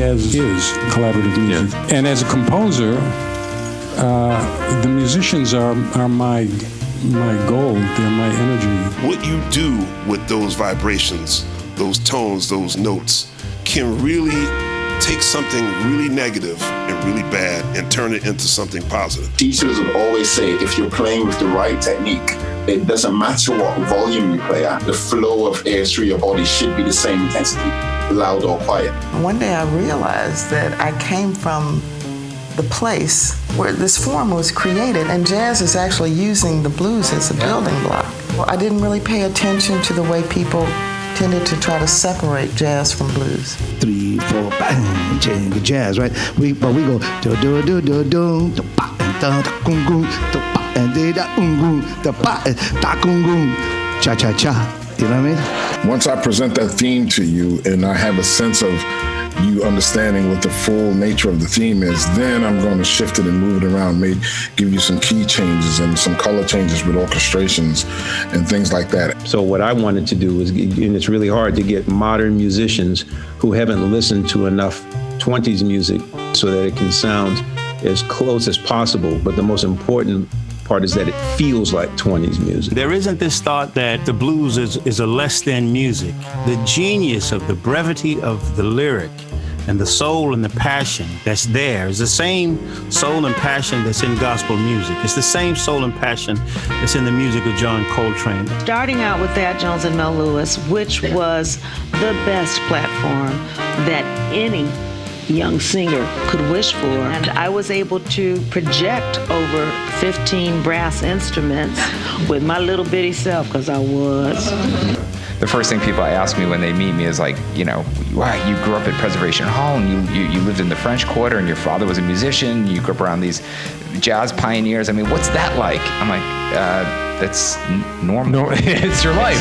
jazz is collaborative music. Yeah. And as a composer, the musicians are my goal, they're my energy. What you do with those vibrations, those tones, those notes, can really take something really negative and really bad and turn it into something positive. Teachers would always say, if you're playing with the right technique, it doesn't matter what volume you play at, the flow of air through your body should be the same intensity, loud or quiet. One day I realized that I came from the place where this form was created, and jazz is actually using the blues as a building block. Well, I didn't really pay attention to the way people tended to try to separate jazz from blues. 3, 4, bang, jazz, right? We go do do do do do do pa and da gung gung do pa and da gung gung do pa da gung gung cha cha cha. You know what I mean? Once I present that theme to you and I have a sense of you understanding what the full nature of the theme is, then I'm going to shift it and move it around, maybe give you some key changes and some color changes with orchestrations and things like that. So what I wanted to do was, and it's really hard to get modern musicians who haven't listened to enough 20s music so that it can sound as close as possible, but the most important part is that it feels like 20s music. There isn't this thought that the blues is a less than music. The genius of the brevity of the lyric and the soul and the passion that's there is the same soul and passion that's in gospel music. It's the same soul and passion that's in the music of John Coltrane. Starting out with Thad Jones and Mel Lewis, which was the best platform that any young singer could wish for. And I was able to project over 15 brass instruments with my little bitty self, because I was. The first thing people ask me when they meet me is like, you know, wow, you grew up at Preservation Hall and you lived in the French Quarter and your father was a musician, you grew up around these jazz pioneers. I mean, what's that like? I'm like, that's normal. No, it's your life.